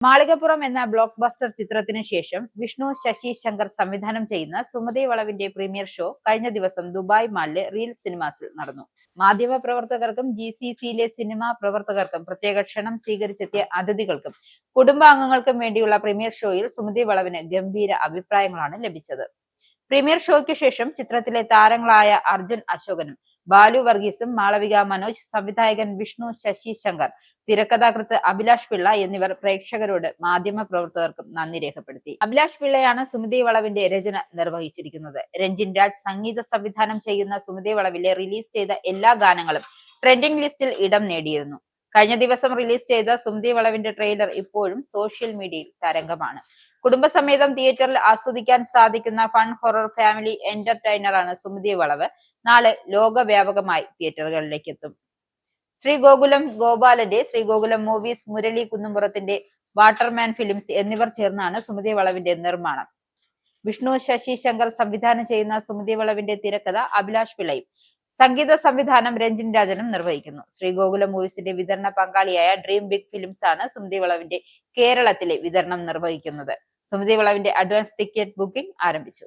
മാളികപ്പുറം എന്ന block buster ചിത്രത്തിന് ശേഷം വിഷ്ണു ശശി ശങ്കർ സംവിധാനം ചെയ്യുന്ന സുമതി വളവിന്റെ പ്രീമിയർ ഷോ കഴിഞ്ഞ ദിവസം ദുബായ് മാളിലെ റിയൽ സിനിമാസിൽ നടന്നു. മാധ്യമ പ്രവർത്തകർക്കും GCCയിലെ സിനിമാ പ്രവർത്തകർക്കും പ്രത്യേക ക്ഷണം സ്വീകരിച്ചെത്തിയ അതിഥികൾക്കും കുടുംബാംഗങ്ങൾക്കും വേണ്ടിയുള്ള പ്രീമിയർ ഷോയിൽ സുമതി വളവിന് ഗംഭീര അഭിപ്രായങ്ങളാണ് ലഭിച്ചത്. പ്രീമിയർ ഷോയ്ക്ക് ശേഷം ചിത്രത്തിലെ താരങ്ങളായ അർജുൻ അശോകനും ബാലു വർഗീസും മാളവിക മനോജ്, സംവിധായകൻ വിഷ്ണു ശശി ശങ്കർ, തിരക്കഥാകൃത്ത് അഭിലാഷ് പിള്ള എന്നിവർ പ്രേക്ഷകരോട് മാധ്യമ പ്രവർത്തകർക്കും നന്ദി രേഖപ്പെടുത്തി. അഭിലാഷ് പിള്ളയാണ് സുമതി വളവിന്റെ രചന നിർവഹിച്ചിരിക്കുന്നത്. രഞ്ജിൻ രാജ് സംഗീത സംവിധാനം ചെയ്യുന്ന സുമതി വളവിലെ റിലീസ് ചെയ്ത എല്ലാ ഗാനങ്ങളും ട്രെൻഡിംഗ് ലിസ്റ്റിൽ ഇടം നേടിയിരുന്നു. കഴിഞ്ഞ ദിവസം റിലീസ് ചെയ്ത സുമതി വളവിന്റെ ട്രെയിലർ ഇപ്പോഴും സോഷ്യൽ മീഡിയയിൽ തരംഗമാണ്. കുടുംബസമേതം തിയേറ്ററിൽ ആസ്വദിക്കാൻ സാധിക്കുന്ന ഫൺ ഹൊറർ ഫാമിലി എന്റർടൈനറാണ് സുമതി വളവ്. നാളെ ലോകവ്യാപകമായി തിയേറ്ററുകളിലേക്ക് എത്തും. ശ്രീഗോകുലം ഗോപാലന്റെ ശ്രീഗോകുലം മൂവീസ്, മുരളി കുന്നുംപുറത്തിന്റെ വാട്ടർമാൻ ഫിലിംസ് എന്നിവർ ചേർന്നാണ് സുമതി വളവിന്റെ നിർമ്മാണം. വിഷ്ണു ശശി ശങ്കർ സംവിധാനം ചെയ്യുന്ന സുമതി വളവിന്റെ തിരക്കഥ അഭിലാഷ് പിള്ളയും സംഗീത സംവിധാനം രഞ്ജിൻ രാജനും നിർവഹിക്കുന്നു. ശ്രീഗോകുലം മൂവീസിന്റെ വിതരണ പങ്കാളിയായ ഡ്രീം ബിഗ് ഫിലിംസ് ആണ് സുമതി വളവിന്റെ കേരളത്തിലെ വിതരണം നിർവഹിക്കുന്നത്. സുമതി വളവിന്റെ അഡ്വാൻസ് ടിക്കറ്റ് ബുക്കിംഗ് ആരംഭിച്ചു.